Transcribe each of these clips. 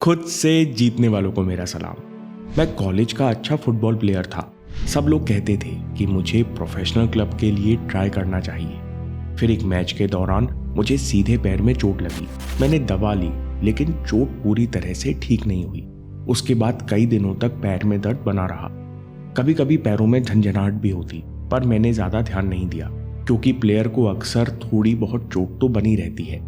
खुद से जीतने वालों को मेरा सलाम। मैं कॉलेज का अच्छा फुटबॉल प्लेयर था। सब लोग कहते थे कि मुझे प्रोफेशनल क्लब के लिए ट्राई करना चाहिए। फिर एक मैच के दौरान मुझे सीधे पैर में चोट लगी। मैंने दवा ली, लेकिन चोट पूरी तरह से ठीक नहीं हुई। उसके बाद कई दिनों तक पैर में दर्द बना रहा। कभी कभी पैरों में झंझनाहट भी होती, पर मैंने ज़्यादा ध्यान नहीं दिया, क्योंकि प्लेयर को अक्सर थोड़ी बहुत चोट तो बनी रहती है।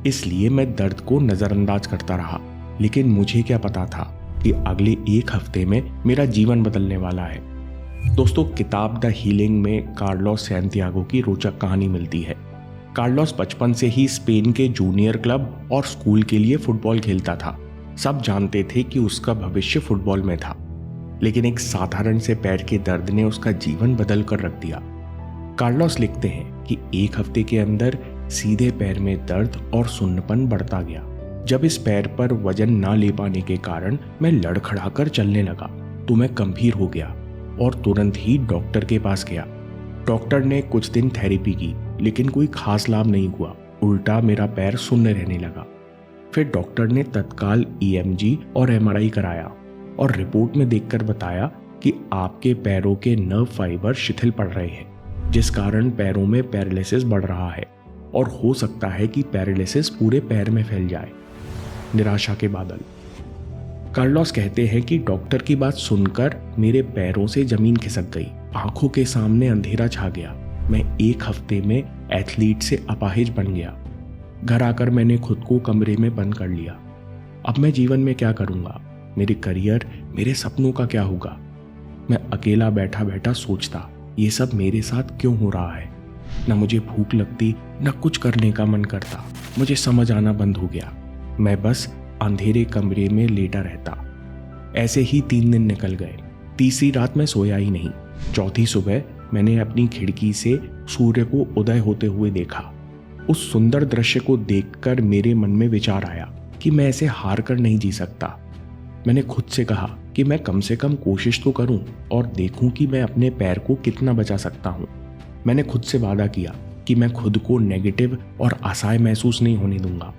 इसलिए मैं दर्द को नज़रअंदाज करता रहा। लेकिन मुझे क्या पता था कि अगले एक हफ्ते में मेरा जीवन बदलने वाला है। दोस्तों, किताब द हीलिंग में कार्लोस सैंटियागो की रोचक कहानी मिलती है। कार्लोस बचपन से ही स्पेन के जूनियर क्लब और स्कूल के लिए फुटबॉल खेलता था। सब जानते थे कि उसका भविष्य फुटबॉल में था, लेकिन एक साधारण से पैर के दर्द ने उसका जीवन बदल कर रख दिया। कार्लोस लिखते हैं कि एक हफ्ते के अंदर सीधे पैर में दर्द और सुन्नपन बढ़ता गया। जब इस पैर पर वजन ना ले पाने के कारण मैं लड़खड़ाकर चलने लगा तो मैं गंभीर हो गया और तुरंत ही डॉक्टर के पास गया। डॉक्टर ने कुछ दिन थेरेपी की, लेकिन कोई खास लाभ नहीं हुआ। उल्टा मेरा पैर सुन्न रहने लगा। फिर डॉक्टर ने तत्काल EMG और MRI कराया और रिपोर्ट में देखकर बताया कि आपके पैरों के नर्व फाइबर शिथिल पड़ रहे हैं, जिस कारण पैरों में पैरालिसिस बढ़ रहा है और हो सकता है कि पैरालिसिस पूरे पैर में फैल जाए। निराशा के बादल। कार्लोस कहते हैं कि डॉक्टर की बात सुनकर मेरे पैरों से जमीन खिसक गई। आंखों के सामने अंधेरा छा गया। मैं एक हफ्ते में एथलीट से अपाहिज बन गया। घर आकर मैंने खुद को कमरे में बंद कर लिया। अब मैं जीवन में क्या करूंगा? मेरे करियर, मेरे सपनों का क्या होगा? मैं अकेला बैठा बैठा सोचता, ये सब मेरे साथ क्यों हो रहा है? न मुझे भूख लगती, न कुछ करने का मन करता। मुझे समझ आना बंद हो गया। मैं बस अंधेरे कमरे में लेटा रहता। ऐसे ही 3 दिन निकल गए। तीसरी रात मैं सोया ही नहीं। चौथी सुबह मैंने अपनी खिड़की से सूर्य को उदय होते हुए देखा। उस सुंदर दृश्य को देखकर मेरे मन में विचार आया कि मैं ऐसे हार कर नहीं जी सकता। मैंने खुद से कहा कि मैं कम से कम कोशिश तो करूं और देखूं कि मैं अपने पैर को कितना बचा सकता हूं। मैंने खुद से वादा किया कि मैं खुद को नेगेटिव और असहाय महसूस नहीं होने दूंगा।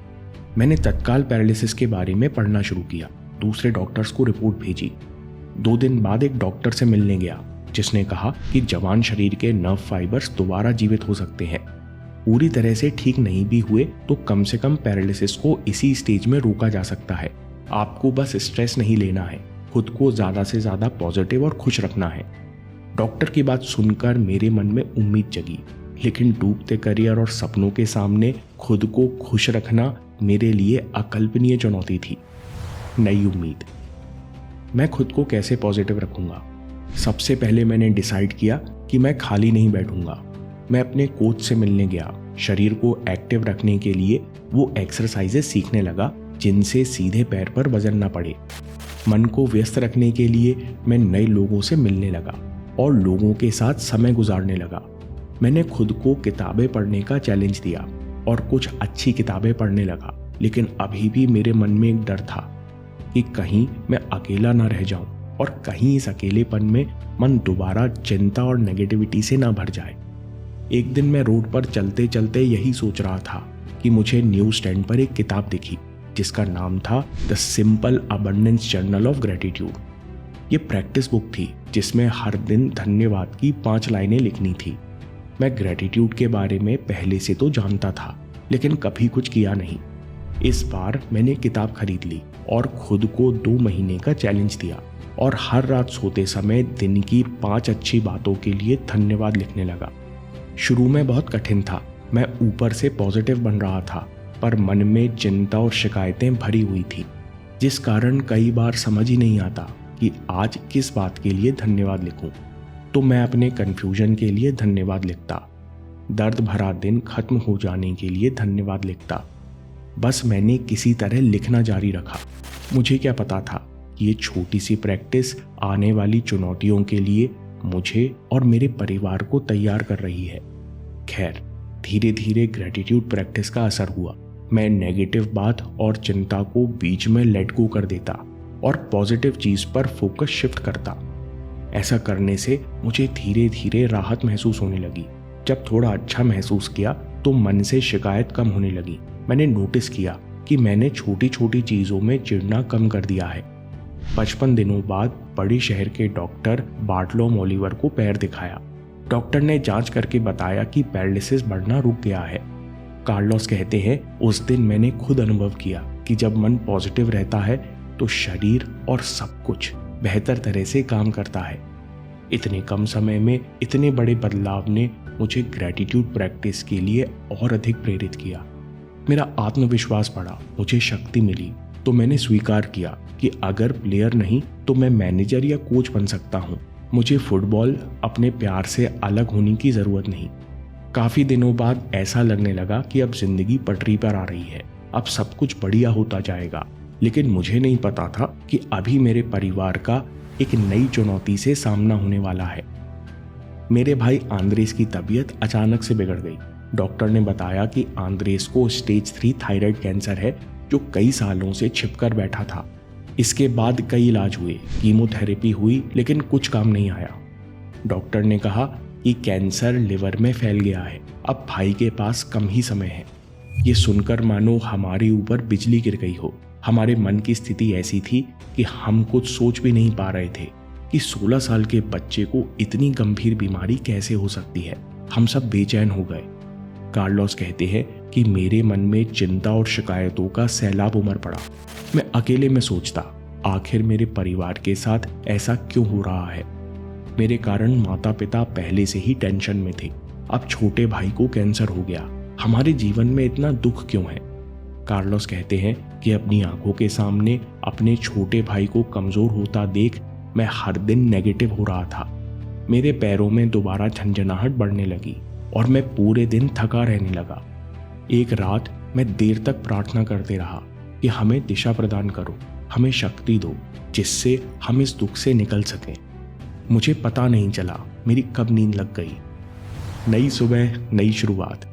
मैंने तत्काल पैरालिसिस के बारे में पढ़ना शुरू किया। दूसरे डॉक्टर्स को रिपोर्ट भेजी। 2 दिन बाद एक डॉक्टर से मिलने गया, जिसने कहा कि जवान शरीर के नर्व फाइबर्स दोबारा जीवित हो सकते हैं। पूरी तरह से ठीक नहीं भी हुए तो कम से कम पैरालिसिस को इसी स्टेज में रोका जा सकता है। आपको बस स्ट्रेस नहीं लेना है, खुद को ज़्यादा से ज़्यादा पॉजिटिव और खुश रखना है। डॉक्टर की बात सुनकर मेरे मन में उम्मीद जगी, लेकिन डूबते करियर और सपनों के सामने खुद को खुश रखना मेरे लिए अकल्पनीय चुनौती थी। नई उम्मीद। मैं खुद को कैसे पॉजिटिव रखूंगा? सबसे पहले मैंने डिसाइड किया कि मैं खाली नहीं बैठूंगा। मैं अपने कोच से मिलने गया। शरीर को एक्टिव रखने के लिए वो एक्सरसाइजेस सीखने लगा जिनसे सीधे पैर पर वजन ना पड़े। मन को व्यस्त रखने के लिए मैं नए लोगों से मिलने लगा और लोगों के साथ समय गुजारने लगा। मैंने खुद को किताबें पढ़ने का चैलेंज दिया और कुछ अच्छी किताबें पढ़ने लगा, लेकिन अभी भी मेरे मन में एक डर था कि कहीं मैं अकेला ना रह जाऊं और कहीं इस अकेलेपन में मन दोबारा चिंता और नेगेटिविटी से ना भर जाए। एक दिन मैं रोड पर चलते चलते यही सोच रहा था कि मुझे न्यूज स्टैंड पर एक किताब दिखी जिसका नाम था the simple abundance journal of gratitude. ये प्रैक्टिस बुक थी जिसमें हर दिन धन्यवाद की 5 लाइनें लिखनी थी। मैं ग्रेटिट्यूड के बारे में पहले से तो जानता था, लेकिन कभी कुछ किया नहीं। इस बार मैंने किताब खरीद ली और खुद को 2 महीने का चैलेंज दिया और हर रात सोते समय दिन की 5 अच्छी बातों के लिए धन्यवाद लिखने लगा। शुरू में बहुत कठिन था। मैं ऊपर से पॉजिटिव बन रहा था, पर मन में चिंता और शिकायतें भरी हुई थी, जिस कारण कई बार समझ ही नहीं आता कि आज किस बात के लिए धन्यवाद लिखूं। तो मैं अपने कन्फ्यूजन के लिए धन्यवाद लिखता, दर्द भरा दिन खत्म हो जाने के लिए धन्यवाद लिखता। बस मैंने किसी तरह लिखना जारी रखा। मुझे क्या पता था कि ये छोटी सी प्रैक्टिस आने वाली चुनौतियों के लिए मुझे और मेरे परिवार को तैयार कर रही है। खैर, धीरे धीरे ग्रेटिट्यूड प्रैक्टिस का असर हुआ। मैं नेगेटिव बात और चिंता को बीच में लेट गो कर देता और पॉजिटिव चीज पर फोकस शिफ्ट करता। ऐसा करने से मुझे धीरे धीरे राहत महसूस होने लगी। जब थोड़ा अच्छा महसूस किया तो मन से शिकायत कम होने लगी। मैंने नोटिस किया कि मैंने छोटी छोटी चीज़ों में चिढ़ना कम कर दिया है। 55 दिनों बाद बड़े शहर के डॉक्टर बार्टलोम ओलिवर को पैर दिखाया। डॉक्टर ने जांच करके बताया कि पैरालिसिस बढ़ना रुक गया है। कार्लोस कहते हैं, उस दिन मैंने खुद अनुभव किया कि जब मन पॉजिटिव रहता है तो शरीर और सब कुछ बेहतर तरह से काम करता है। इतने कम समय में इतने बड़े बदलाव ने मुझे ग्रैटिट्यूड प्रैक्टिस के लिए और अधिक प्रेरित किया। मेरा आत्मविश्वास बढ़ा, मुझे शक्ति मिली। तो मैंने स्वीकार किया कि अगर प्लेयर नहीं तो मैं मैनेजर या कोच बन सकता हूँ। मुझे फुटबॉल अपने प्यार से अलग होने की ज़रूरत नहीं। काफ़ी दिनों बाद ऐसा लगने लगा कि अब जिंदगी पटरी पर आ रही है, अब सब कुछ बढ़िया होता जाएगा। लेकिन मुझे नहीं पता था कि अभी मेरे परिवार का एक नई चुनौती से सामना होने वाला है। मेरे भाई आंद्रेस की तबीयत अचानक से बिगड़ गई। डॉक्टर ने बताया कि आंद्रेस को स्टेज 3 थायराइड कैंसर है, जो कई सालों से छिपकर बैठा था। इसके बाद कई इलाज हुए, कीमोथेरेपी हुई, लेकिन कुछ काम नहीं आया। डॉक्टर ने कहा कि कैंसर लिवर में फैल गया है, अब भाई के पास कम ही समय है। ये सुनकर मानो हमारे ऊपर बिजली गिर गई हो। हमारे मन की स्थिति ऐसी थी कि हम कुछ सोच भी नहीं पा रहे थे कि 16 साल के बच्चे को इतनी गंभीर बीमारी कैसे हो सकती है। हम सब बेचैन हो गए। कार्लोस कहते हैं कि मेरे मन में चिंता और शिकायतों का सैलाब उमड़ पड़ा। मैं अकेले में सोचता, आखिर मेरे परिवार के साथ ऐसा क्यों हो रहा है। मेरे कारण माता पिता पहले से ही टेंशन में थे, अब छोटे भाई को कैंसर हो गया। हमारे जीवन में इतना दुख क्यों है। कार्लोस कहते हैं कि अपनी आंखों के सामने अपने छोटे भाई को कमजोर होता देख मैं हर दिन नेगेटिव हो रहा था। मेरे पैरों में दोबारा झंझनाहट बढ़ने लगी और मैं पूरे दिन थका रहने लगा। एक रात मैं देर तक प्रार्थना करते रहा कि हमें दिशा प्रदान करो, हमें शक्ति दो, जिससे हम इस दुख से निकल सकें। मुझे पता नहीं चला मेरी कब नींद लग गई। नई सुबह, नई शुरुआत।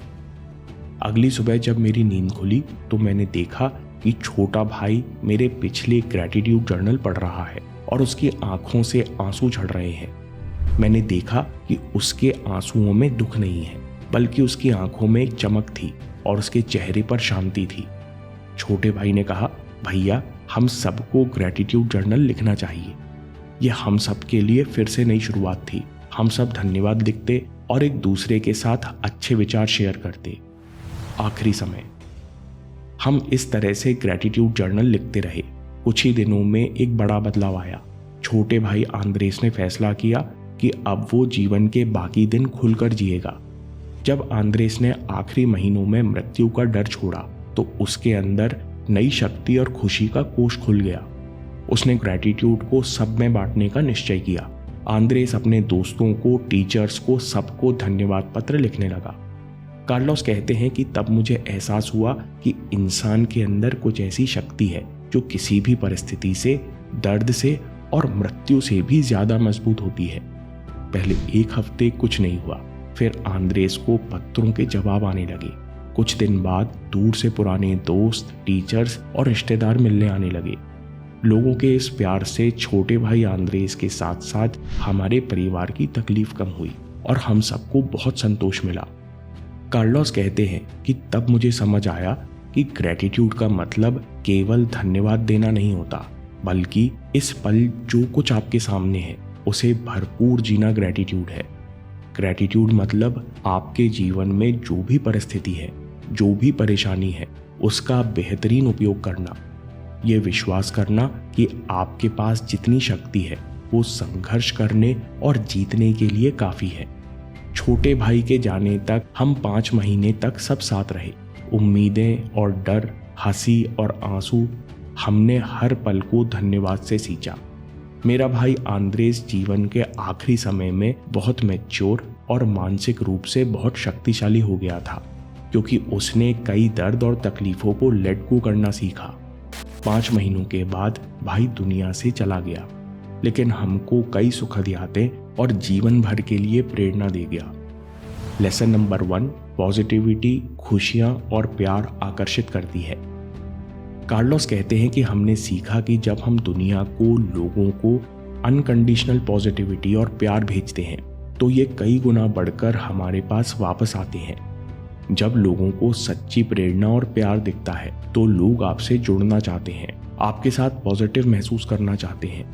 अगली सुबह जब मेरी नींद खुली तो मैंने देखा कि छोटा भाई मेरे पिछले ग्रैटिट्यूड जर्नल पढ़ रहा है और उसकी आंखों से आंसू झड़ रहे हैं। मैंने देखा कि उसके आंसुओं में दुख नहीं है, बल्कि उसकी आंखों में एक चमक थी और उसके चेहरे पर शांति थी। छोटे भाई ने कहा, भैया हम सबको ग्रैटिट्यूड जर्नल लिखना चाहिए। यह हम सब के लिए फिर से नई शुरुआत थी। हम सब धन्यवाद लिखते और एक दूसरे के साथ अच्छे विचार शेयर करते। आखिरी समय हम इस तरह से ग्रैटिट्यूड जर्नल लिखते रहे। कुछ ही दिनों में एक बड़ा बदलाव आया। छोटे भाई आंद्रेस ने फैसला किया कि अब वो जीवन के बाकी दिन खुलकर जिएगा। जब आंद्रेस ने आखिरी महीनों में मृत्यु का डर छोड़ा तो उसके अंदर नई शक्ति और खुशी का कोष खुल गया। उसने ग्रैटिट्यूड को सब में बांटने का निश्चय किया। आंद्रेस अपने दोस्तों को, टीचर्स को, सबको धन्यवाद पत्र लिखने लगा। कार्लोस कहते हैं कि तब मुझे एहसास हुआ कि इंसान के अंदर कुछ ऐसी शक्ति है जो किसी भी परिस्थिति से, दर्द से और मृत्यु से भी ज्यादा मजबूत होती है। पहले एक हफ्ते कुछ नहीं हुआ, फिर आंद्रेस को पत्रों के जवाब आने लगे। कुछ दिन बाद दूर से पुराने दोस्त, टीचर्स और रिश्तेदार मिलने आने लगे। लोगों के इस प्यार से छोटे भाई आंद्रेस के साथ साथ हमारे परिवार की तकलीफ कम हुई और हम सबको बहुत संतोष मिला। कार्लोस कहते हैं कि तब मुझे समझ आया कि ग्रैटिट्यूड का मतलब केवल धन्यवाद देना नहीं होता, बल्कि इस पल जो कुछ आपके सामने है उसे भरपूर जीना ग्रैटिट्यूड है। ग्रैटिट्यूड मतलब आपके जीवन में जो भी परिस्थिति है, जो भी परेशानी है, उसका बेहतरीन उपयोग करना। ये विश्वास करना कि आपके पास जितनी शक्ति है वो संघर्ष करने और जीतने के लिए काफ़ी है। छोटे भाई के जाने तक हम 5 महीने तक सब साथ रहे। उम्मीदें और डर, हंसी और आंसू, हमने हर पल को धन्यवाद से सींचा। मेरा भाई आंद्रेस जीवन के आखिरी समय में बहुत मैच्योर और मानसिक रूप से बहुत शक्तिशाली हो गया था, क्योंकि उसने कई दर्द और तकलीफों को लेट गो करना सीखा। 5 महीनों के बाद भाई दुनिया से चला गया, लेकिन हमको कई सुखद यादें और जीवन भर के लिए प्रेरणा दे गया। लेसन नंबर 1, पॉजिटिविटी खुशियां और प्यार आकर्षित करती है। कार्लोस कहते हैं कि हमने सीखा कि जब हम दुनिया को, लोगों को अनकंडीशनल पॉजिटिविटी और प्यार भेजते हैं तो ये कई गुना बढ़कर हमारे पास वापस आते हैं। जब लोगों को सच्ची प्रेरणा और प्यार दिखता है तो लोग आपसे जुड़ना चाहते हैं, आपके साथ पॉजिटिव महसूस करना चाहते हैं।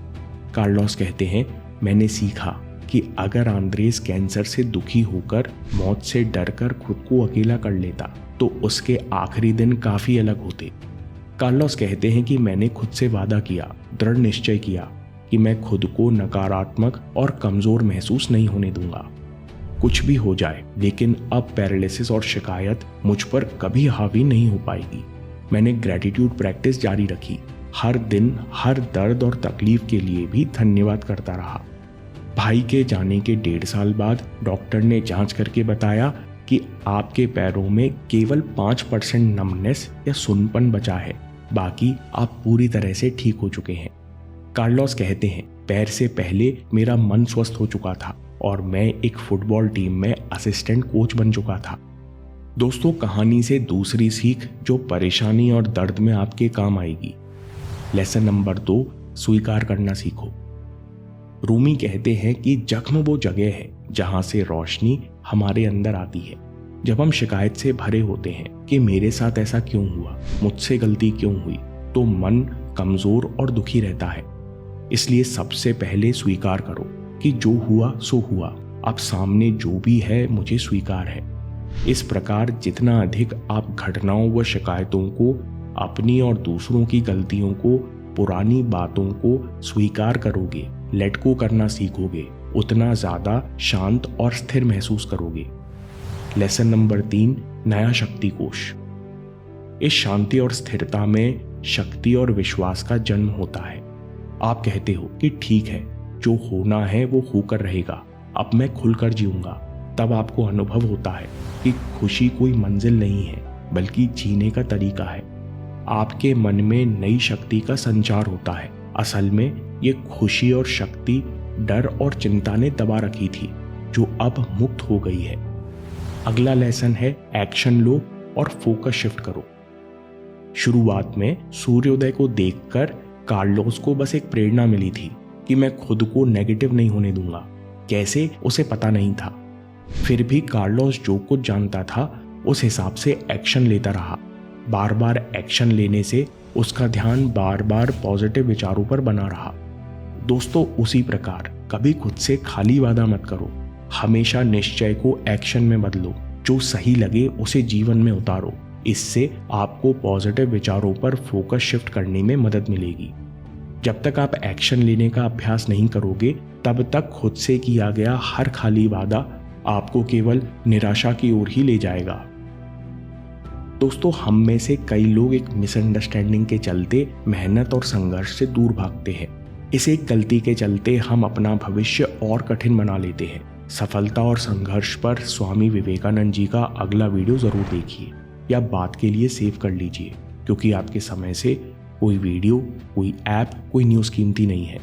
कार्लोस कहते हैं, मैंने सीखा कि अगर आंद्रेस कैंसर से दुखी होकर मौत से डरकर खुद को अकेला कर लेता तो उसके आखिरी दिन काफी अलग होते। कार्लोस कहते हैं कि मैंने खुद से वादा किया, दृढ़ निश्चय किया कि मैं खुद को नकारात्मक और कमजोर महसूस नहीं होने दूंगा। कुछ भी हो जाए, लेकिन अब पैरालिसिस और शिकायत मुझ पर कभी हावी नहीं हो पाएगी। मैंने ग्रेटिट्यूड प्रैक्टिस जारी रखी, हर दिन हर दर्द और तकलीफ के लिए भी धन्यवाद करता रहा। भाई के जाने के 1.5 साल बाद डॉक्टर ने जांच करके बताया कि आपके पैरों में केवल 5% नमनेस या सुनपन बचा है, बाकी आप पूरी तरह से ठीक हो चुके हैं। कार्लोस कहते हैं, पैर से पहले मेरा मन स्वस्थ हो चुका था और मैं एक फुटबॉल टीम में असिस्टेंट कोच बन चुका था। दोस्तों, कहानी से दूसरी सीख जो परेशानी और दर्द में आपके काम आएगी। लेसन नंबर 2, स्वीकार करना सीखो। रूमी कहते हैं कि जख्म वो जगह है जहां से रोशनी हमारे अंदर आती है। जब हम शिकायत से भरे होते हैं कि मेरे साथ ऐसा क्यों हुआ, मुझसे गलती क्यों हुई, तो मन कमजोर और दुखी रहता है। इसलिए सबसे पहले स्वीकार करो कि जो हुआ सो हुआ, अब सामने जो भी है मुझे स्वीकार है। इस प्रकार जितना अधिक आप घटनाओं व शिकायतों को, अपनी और दूसरों की गलतियों को, पुरानी बातों को स्वीकार करोगे, लेट गो करना सीखोगे, उतना ज्यादा शांत और स्थिर महसूस करोगे। लेसन नंबर 3, नया शक्ति कोश। इस शांति और स्थिरता में शक्ति और विश्वास का जन्म होता है। आप कहते हो कि ठीक है, जो होना है वो होकर रहेगा, अब मैं खुलकर जीऊंगा। तब आपको अनुभव होता है कि खुशी कोई मंजिल नहीं है, बल्कि जीने का तरीका है। आपके मन में नई शक्ति का संचार होता है। असल में ये खुशी और शक्ति डर और चिंता ने दबा रखी थी, जो अब मुक्त हो गई है। अगला लेसन है, एक्शन लो और फोकस शिफ्ट करो। शुरुआत में सूर्योदय को देखकर कार्लोस को बस एक प्रेरणा मिली थी कि मैं खुद को नेगेटिव नहीं होने दूंगा। कैसे, उसे पता नहीं था। फिर भी कार्लोस जो कुछ जानता था उस हिसाब से एक्शन लेता रहा। बार बार एक्शन लेने से उसका ध्यान बार बार पॉजिटिव विचारों पर बना रहा। दोस्तों, उसी प्रकार कभी खुद से खाली वादा मत करो। हमेशा निश्चय को एक्शन में बदलो। जो सही लगे उसे जीवन में उतारो। इससे आपको पॉजिटिव विचारों पर फोकस शिफ्ट करने में मदद मिलेगी। जब तक आप एक्शन लेने का अभ्यास नहीं करोगे, तब तक खुद से किया गया हर खाली वादा आपको केवल निराशा की ओर ही ले जाएगा। दोस्तों, हम में से कई लोग एक मिसअंडरस्टैंडिंग के चलते मेहनत और संघर्ष से दूर भागते हैं। इस एक गलती के चलते हम अपना भविष्य और कठिन बना लेते हैं। सफलता और संघर्ष पर स्वामी विवेकानंद जी का अगला वीडियो जरूर देखिए या बात के लिए सेव कर लीजिए, क्योंकि आपके समय से कोई वीडियो, कोई ऐप, कोई न्यूज़ कीमती नहीं है।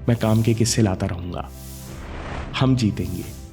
मैं काम के किस्से लाता रहूंगा। हम जीतेंगे।